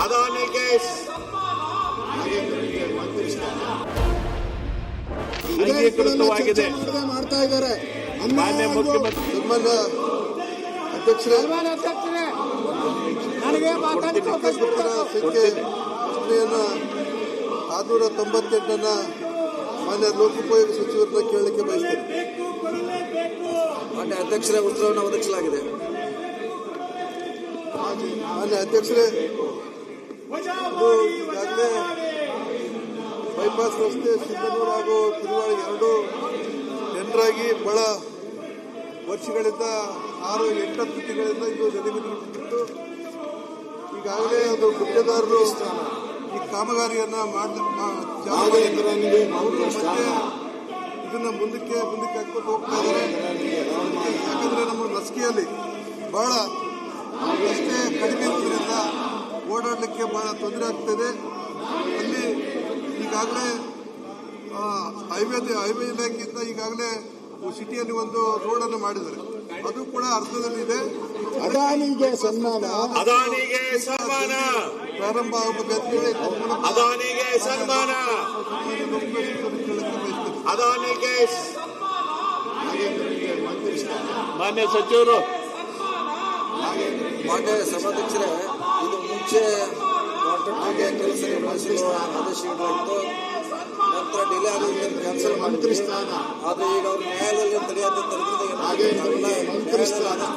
ಅದಾನಿಗೆ ಅಂಗೀಕೃತವಾಗಿದೆ. ಮಾಡ್ತಾ ಇದ್ದಾರೆ ಮಾನ್ಯ ಮುಖ್ಯಮಂತ್ರಿ ಸನ್ಮಾನ್ಯ ಅಧ್ಯಕ್ಷರೇ, ನನಗೆ ಸಂಖ್ಯೆಯನ್ನ 698 ಮಾನ್ಯ ಲೋಕೋಪಯೋಗಿ ಸಚಿವರನ್ನ ಕೇಳಲಿಕ್ಕೆ ಬಯಸ್ತೇನೆ. ಮಾನ್ಯ ಅಧ್ಯಕ್ಷರೇ, ಉತ್ತರವನ್ನು ಒದಗಿಸಲಾಗಿದೆ. ಮಾನ್ಯ ಅಧ್ಯಕ್ಷರೇ, ಈಗಾಗಲೇ ಬೈಪಾಸ್ ರಸ್ತೆ ಸಿಂಧನೂರು ಹಾಗೂ ತಿರುವಾಳಿ ಎರಡು ಟೆಂಡರ್ ಆಗಿ ಬಹಳ ವರ್ಷಗಳಿಂದ 6-8 ತಿಂಗಳಿಂದ ಇದು ನಡೆಯುತ್ತಿತ್ತು. ಈಗಾಗಲೇ ಅದು ಗುತ್ತಿಗೆದಾರರು ಈ ಕಾಮಗಾರಿಯನ್ನ ಮತ್ತೆ ಇದನ್ನ ಮುಂದಕ್ಕೆ ಹಾಕೊಂಡು ಹೋಗ್ತಾ ಇದ್ದಾರೆ. ಯಾಕಂದ್ರೆ ನಮ್ಮ ಲಸಿಕೆಯಲ್ಲಿ ಬಹಳ ರಸ್ತೆ ಕಡಿಮೆ ಇರೋದ್ರಿಂದ ಓಡಾಡಲಿಕ್ಕೆ ಬಹಳ ತೊಂದರೆ ಆಗ್ತಿದೆ. ಅಲ್ಲಿ ಈಗಾಗಲೇ ಹೈವೇ ಇಲಾಖೆಯಿಂದ ಈಗಾಗಲೇ ಸಿಟಿಯಲ್ಲಿ ಒಂದು ರೋಡ್ ಅನ್ನು ಮಾಡಿದ್ದಾರೆ. ಅದು ಕೂಡ ಅರ್ಧದಲ್ಲಿದೆ. ಅದಾನಿಗೆ ಸನ್ಮಾನ ಪ್ರಾರಂಭ ಆಗಬೇಕಾದ್ರೆ ಅದಾನಿಗೆ ಸನ್ಮಾನ ಅದಾನಿಗೆ ಮಾನ್ಯ ಸಚಿವರು ಮಾನ್ಯ ಸಭಾಧ್ಯಕ್ಷರೇ, ಇದು ಮುಂಚೆ ಕಾಂಟ್ರಾಕ್ಟರ್ಗೆ ಕೆಲಸ ನಿರ್ವಹಿಸಲು ಆದೇಶಗಳಿತ್ತು. ನಂತರ ಡಿಲೇ ಆಗೋದ್ರಿಂದ ಕ್ಯಾನ್ಸಲ್ ಮಾಡಿದ್ರಿ. ಆದರೆ ಈಗ ಅವರು ನ್ಯಾಯಾಲಯದಲ್ಲಿ ತಡೆಯಾದಂತೆ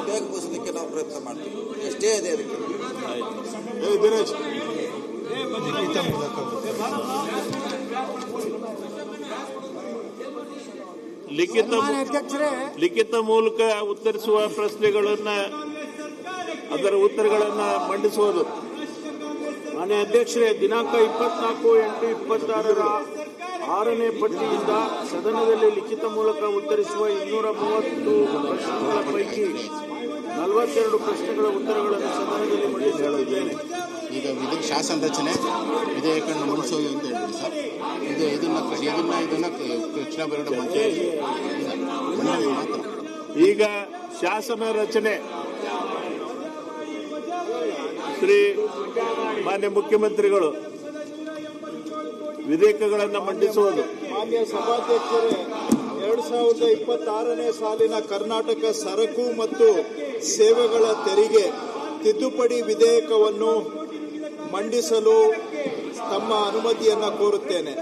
ಬೇಗ ಮುಗಿಸಲಿಕ್ಕೆ ನಾವು ಪ್ರಯತ್ನ ಮಾಡ್ತೀವಿ. ಎಷ್ಟೇ ಇದೆ ಅದಕ್ಕೆ ಲಿಖಿತ ಮೂಲಕ ಉತ್ತರಿಸುವ ಪ್ರಶ್ನೆಗಳನ್ನ ಅದರ ಉತ್ತರಗಳನ್ನ ಮಂಡಿಸುವುದು. ಮಾನ್ಯ ಅಧ್ಯಕ್ಷರೇ, ದಿನಾಂಕ 24/8/26 6ನೇ ಪಟ್ಟಿಯಿಂದ ಸದನದಲ್ಲಿ ಲಿಖಿತ ಮೂಲಕ ಉತ್ತರಿಸುವ 230 ಪ್ರಶ್ನೆಗಳ ಪೈಕಿ 42 ಪ್ರಶ್ನೆಗಳ ಉತ್ತರಗಳನ್ನು ಸದನದಲ್ಲಿ ಮಂಡಿಸಿದ್ದೇನೆ. ಈಗ ಶಾಸನ ರಚನೆ ವಿಧೇಯಕವನ್ನು ಮಂಡಿಸೋದು ಅಂತ ಹೇಳಿದ್ರಿ ಸರ್. ಇದನ್ನ ಕೃಷ್ಣ ಬೈರೇಗೌಡ ಮಾತ್ರ. ಈಗ ಶಾಸನ ರಚನೆ ಶ್ರೀ ಮಾನ್ಯ ಮುಖ್ಯಮಂತ್ರಿಗಳು ವಿಧೇಯಕಗಳನ್ನು ಮಂಡಿಸುವುದು. ಮಾನ್ಯ ಸಭಾಧ್ಯಕ್ಷರೇ, 2026ನೇ ಸಾಲಿನ ಕರ್ನಾಟಕ ಸರಕು ಮತ್ತು ಸೇವೆಗಳ ತೆರಿಗೆ ತಿದ್ದುಪಡಿ ವಿಧೇಯಕವನ್ನು ಮಂಡಿಸಲು ತಮ್ಮ ಅನುಮತಿಯನ್ನು ಕೋರುತ್ತೇನೆ.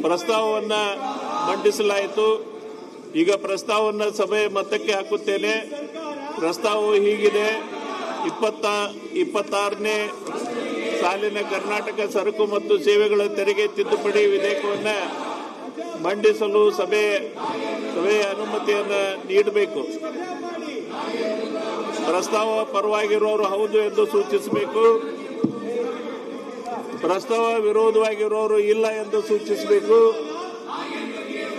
ಪ್ರಸ್ತಾವವನ್ನ ಮಂಡಿಸಲಾಯಿತು. ಈಗ ಪ್ರಸ್ತಾವವನ್ನು ಸಭೆ ಮತಕ್ಕೆ ಹಾಕುತ್ತೇನೆ. ಪ್ರಸ್ತಾವವು ಹೀಗಿದೆ: 26ನೇ ಸಾಲಿನ ಕರ್ನಾಟಕ ಸರಕು ಮತ್ತು ಸೇವೆಗಳ ತೆರಿಗೆ ತಿದ್ದುಪಡಿ ವಿಧೇಯಕವನ್ನು ಮಂಡಿಸಲು ಸಭೆಯ ಅನುಮತಿಯನ್ನು ನೀಡಬೇಕು. ಪ್ರಸ್ತಾವ ಪರವಾಗಿರುವವರು ಹೌದು ಎಂದು ಸೂಚಿಸಬೇಕು. ಪ್ರಸ್ತಾವ ವಿರೋಧವಾಗಿರುವವರು ಇಲ್ಲ ಎಂದು ಸೂಚಿಸಬೇಕು.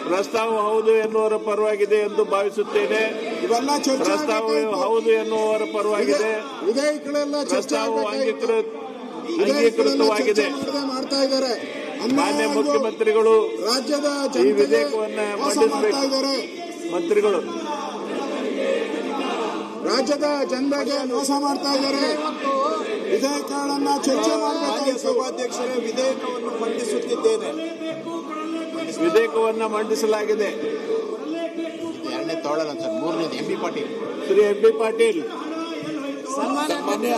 ಪ್ರಸ್ತಾವ ಹೌದು ಎನ್ನುವರ ಪರವಾಗಿದೆ ಎಂದು ಭಾವಿಸುತ್ತೇನೆ. ಪ್ರಸ್ತಾವ ಹೌದು ಎನ್ನುವರ ಪರವಾಗಿದೆ. ಪ್ರಸ್ತಾವವು ಅಂಗೀಕೃತವಾಗಿದೆ. ಮಾಡ್ತಾ ಇದ್ದಾರೆ. ಮಾನ್ಯ ಮುಖ್ಯಮಂತ್ರಿಗಳು ರಾಜ್ಯದ ಈ ವಿಧೇಯಕವನ್ನು ಮಂಡಿಸಬೇಕು. ಮಂತ್ರಿಗಳು ರಾಜ್ಯದ ಜನತೆಗೆ ಮೋಸ ಮಾಡ್ತಾ ಇದ್ದಾರೆ. ವಿಧೇಯಕಗಳನ್ನ ಚರ್ಚೆ ಮಾಡಬೇಕು. ಸಭಾಧ್ಯಕ್ಷರೇ, ವಿಧೇಯಕವನ್ನು ಮಂಡಿಸುತ್ತಿದ್ದೇನೆ. ವಿಧೇಯಕವನ್ನು ಮಂಡಿಸಲಾಗಿದೆ. ಎರಡನೇ ತಗೊಳ್ಳಲ್ಲ ಸರ್. ಮೂರನೇದು M B Patil. Shri M B Patil. ಮಾನ್ಯ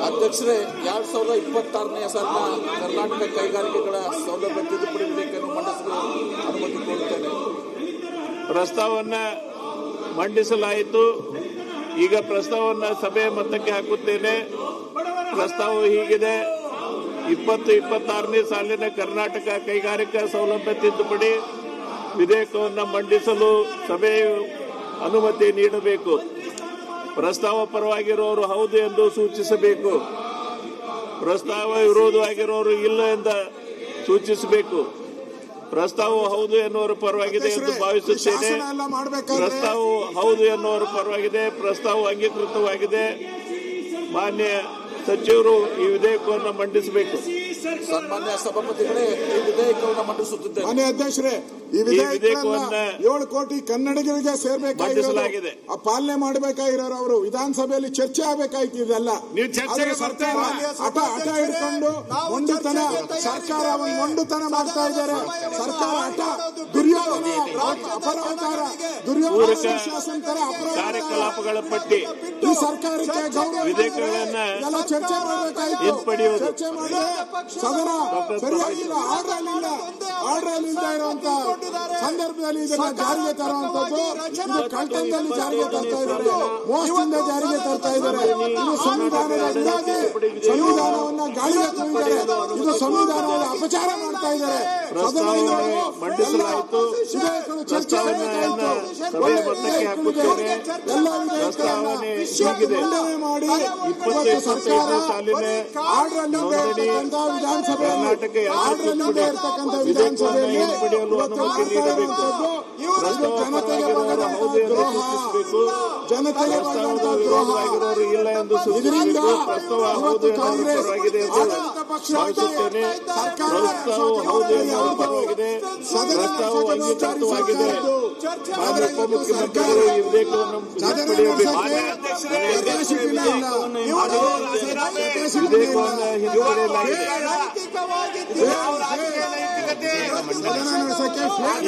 ಅಧ್ಯಕ್ಷರೇ, 2026ನೇ ಸಾಲಿನ ಕರ್ನಾಟಕ ಕೈಗಾರಿಕೆಗಳ ಸೌಲಭ್ಯ ತಿದ್ದುಪಡಿ ವಿಧೇಯಕವನ್ನು ಮಂಡಿಸಲು ಅನುಮತಿ ಕೋರುತ್ತೇನೆ. ಪ್ರಸ್ತಾವವನ್ನು ಮಂಡಿಸಲಾಯಿತು. ಈಗ ಪ್ರಸ್ತಾವವನ್ನು ಸಭೆಯ ಮತಕ್ಕೆ ಹಾಕುತ್ತೇನೆ. ಪ್ರಸ್ತಾವ ಹೀಗಿದೆ: 2026ನೇ ಸಾಲಿನ ಕರ್ನಾಟಕ ಕೈಗಾರಿಕಾ ಸೌಲಭ್ಯ ತಿದ್ದುಪಡಿ ವಿಧೇಯಕವನ್ನು ಮಂಡಿಸಲು ಸಭೆಯು ಅನುಮತಿ ನೀಡಬೇಕು. ಪ್ರಸ್ತಾವ ಪರವಾಗಿರುವವರು ಹೌದು ಎಂದು ಸೂಚಿಸಬೇಕು. ಪ್ರಸ್ತಾವ ವಿರೋಧವಾಗಿರುವವರು ಇಲ್ಲ ಎಂದು ಸೂಚಿಸಬೇಕು. ಪ್ರಸ್ತಾವವು ಹೌದು ಎನ್ನುವರ ಪರವಾಗಿದೆ ಎಂದು ಭಾವಿಸುತ್ತೇನೆ. ಪ್ರಸ್ತಾವವು ಹೌದು ಎನ್ನುವರ ಪರವಾಗಿದೆ. ಪ್ರಸ್ತಾವ ಅಂಗೀಕೃತವಾಗಿದೆ. ಮಾನ್ಯ ಸಚಿವರು ಈ ವಿಧೇಯಕವನ್ನು ಮಂಡಿಸಬೇಕು. ಸನ್ಮಾನ್ಯ ಸಭಾಪತಿಗಳೇ, ಈ ವಿಧೇಯಕವನ್ನು ಮಂಡಿಸುತ್ತಿದ್ದೇನೆ. ಮಾನ್ಯ ಅಧ್ಯಕ್ಷರೇ, ಈ ವಿಧೇಯಕವನ್ನ 7 ಕೋಟಿ ಕನ್ನಡಿಗರಿಗೆ ಸೇರ್ಬೇಕಾಗಿದೆ, ಪಾಲನೆ ಮಾಡಬೇಕಾಗಿರೋರು ಅವರು ವಿಧಾನಸಭೆಯಲ್ಲಿ ಚರ್ಚೆ ಆಗಬೇಕಾಯ್ತು. ಇದೆಲ್ಲ ಸರ್ಕಾರ ಹಠ ಹಿಡ್ಕೊಂಡು ಮೊಂಡುತನ, ಸರ್ಕಾರ ಮೊಂಡುತನ ಮಾಡ್ತಾ ಇದ್ದಾರೆ. ಸರ್ಕಾರ ಹಠ, ದುರ್ಯೋಧನ ಅಪರಾಧಾರ, ದುರ್ಯೋಧನ ಶಾಸನ ತರ ಕಾರ್ಯಕಲಾಪಗಳ ಪಟ್ಟಿ ಈ ಸರ್ಕಾರಕ್ಕೆ ವಿಧೇಯಕಗಳನ್ನ ಎಲ್ಲ ಚರ್ಚೆ ಮಾಡಬೇಕಾಯ್ತು. ಚರ್ಚೆ ಮಾಡಿ ಸದನ ಸರಿಯಾಗಿಲ್ಲ, ಆರ್ಡರ್ ಇಲ್ಲದೆ ಇರುವಂತ ಸಂದರ್ಭದಲ್ಲಿ ಇದನ್ನ ಜಾರಿಗೆ ತರುವಂತದ್ದು, ಇದು ಕಳ್ತನದಲ್ಲಿ ಜಾರಿಗೆ ತರ್ತಾ ಇದ್ದಾರೆ, ಮೋಸದಿಂದ ಜಾರಿಗೆ ತರ್ತಾ ಇದ್ದಾರೆ. ಇದು ಸಂವಿಧಾನದ ವಿರೋಧಿ, ಸಂವಿಧಾನವನ್ನ ಗಾಳಿಗೆ ತೂರಿದ್ದಾರೆ, ಇದು ಸಂವಿಧಾನದ ಅಪಚಾರ ಮಾಡ್ತಾ ಇದ್ದಾರೆ. ಮಂಡಿಸಲಾಯಿತು. ವಿಧೇಯಕಗಳು ಚರ್ಚೆ ಆಗಬೇಕಾಯಿತು. ಎಲ್ಲ ವಿಧೇಯಕಗಳನ್ನ ಮಂಡನೆ ಮಾಡಿ ಸರ್ಕಾರ ಆರ್ಡರ್ ಇಲ್ಲದೆ ಇರತಕ್ಕಂಥ ವಿಧಾನಸಭೆಯಲ್ಲಿ ಜನತೆಗೆ ಇಲ್ಲ ಎಂದು ಇದರಿಂದ ಇವತ್ತು ಕಾಂಗ್ರೆಸ್ ಆಡಳಿತ ಪಕ್ಷ ಸರ್ಕಾರ ಪರವಾಗಿದೆ, ಪ್ರಸ್ತಾವ ಅಂಗೀಕೃತವಾಗಿದೆ. ಮಾನ್ಯ ಉಪಮುಖ್ಯಮಂತ್ರಿಗಳು ಈ ವಿಧೇಯಕವನ್ನು ಹಿಂಪಡೆಯಬೇಕು.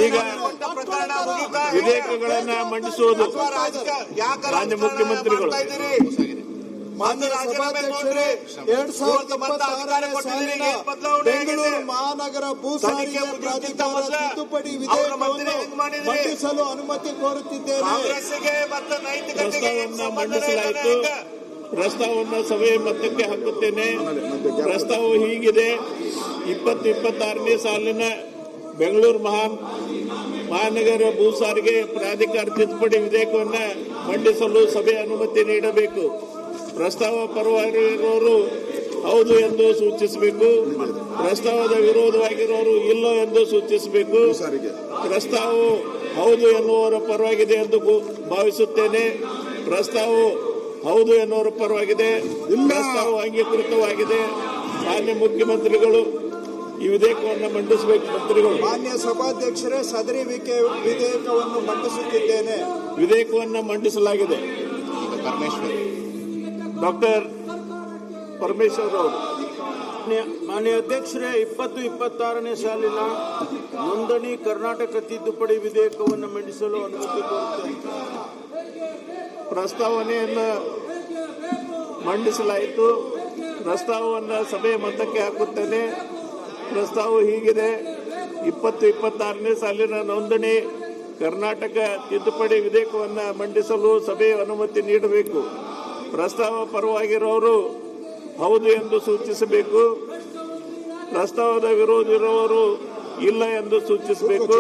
ಈಗ ವಿಧೇಯಕಗಳನ್ನ ಮಂಡಿಸುವುದು ಮಾನ್ಯ ಮುಖ್ಯಮಂತ್ರಿಗಳು. ಮಾನ್ಯ ಸಭಾಧ್ಯಕ್ಷರೇ, 2026 ಬೆಂಗಳೂರು ಮಹಾನಗರ ಭೂ ಸಾರಿಗೆ ಪ್ರಾಧಿಕಾರ ತಿದ್ದುಪಡಿ ವಿಧೇಯಕವನ್ನು ಮಂಡಿಸಲು ಅನುಮತಿ ಕೋರುತ್ತಿದ್ದೇನೆ. ಪ್ರಸ್ತಾವವನ್ನು ಮಂಡಿಸಲಾಯಿತು. ಪ್ರಸ್ತಾವವನ್ನು ಸಭೆಯ ಮತಕ್ಕೆ ಹಾಕುತ್ತೇನೆ. ಪ್ರಸ್ತಾವವು ಹೀಗಿದೆ: 2026ನೇ ಸಾಲಿನ ಬೆಂಗಳೂರು ಮಹಾನಗರ ಭೂ ಸಾರಿಗೆ ಪ್ರಾಧಿಕಾರ ತಿದ್ದುಪಡಿ ವಿಧೇಯಕವನ್ನು ಮಂಡಿಸಲು ಸಭೆ ಅನುಮತಿ ನೀಡಬೇಕು. ಪ್ರಸ್ತಾವ ಪರವಾಗಿರುವವರು ಹೌದು ಎಂದು ಸೂಚಿಸಬೇಕು. ಪ್ರಸ್ತಾವದ ವಿರೋಧವಾಗಿರುವವರು ಇಲ್ಲ ಎಂದು ಸೂಚಿಸಬೇಕು. ಪ್ರಸ್ತಾವವು ಹೌದು ಎನ್ನುವರ ಪರವಾಗಿದೆ ಎಂದು ಭಾವಿಸುತ್ತೇನೆ. ಪ್ರಸ್ತಾವವು ಹೌದು ಎನ್ನುವರ ಪರವಾಗಿದೆ. ಪ್ರಸ್ತಾವ ಅಂಗೀಕೃತವಾಗಿದೆ. ಮಾನ್ಯ ಮುಖ್ಯಮಂತ್ರಿಗಳು ಈ ವಿಧೇಯಕವನ್ನು ಮಂಡಿಸಬೇಕು. ಮಂತ್ರಿಗಳು. ಮಾನ್ಯ ಸಭಾಧ್ಯಕ್ಷರೇ, ಸದರಿ ವಿಧೇಯಕವನ್ನು ಮಂಡಿಸುತ್ತಿದ್ದೇನೆ. ವಿಧೇಯಕವನ್ನು ಮಂಡಿಸಲಾಗಿದೆ. ಡಾಕ್ಟರ್ ಪರಮೇಶ್ವರ್ ಅವರು. ಮಾನ್ಯ ಅಧ್ಯಕ್ಷರೇ, 2026ನೇ ಸಾಲಿನ ನೋಂದಣಿ ಕರ್ನಾಟಕ ತಿದ್ದುಪಡಿ ವಿಧೇಯಕವನ್ನು ಮಂಡಿಸಲು ಅನುಮತಿ ಕೋರುತ್ತೇನೆ. ಪ್ರಸ್ತಾವನೆಯನ್ನು ಮಂಡಿಸಲಾಯಿತು. ಪ್ರಸ್ತಾವವನ್ನು ಸಭೆಯ ಮತಕ್ಕೆ ಹಾಕುತ್ತೇನೆ. ಪ್ರಸ್ತಾವ ಹೀಗಿದೆ: 2026ನೇ ಸಾಲಿನ ನೋಂದಣಿ ಕರ್ನಾಟಕ ತಿದ್ದುಪಡಿ ವಿಧೇಯಕವನ್ನು ಮಂಡಿಸಲು ಸಭೆಯ ಅನುಮತಿ ನೀಡಬೇಕು. ಪ್ರಸ್ತಾವ ಪರವಾಗಿರುವವರು ಹೌದು ಎಂದು ಸೂಚಿಸಬೇಕು. ಪ್ರಸ್ತಾವದ ವಿರೋಧ ಇರುವವರು ಇಲ್ಲ ಎಂದು ಸೂಚಿಸಬೇಕು.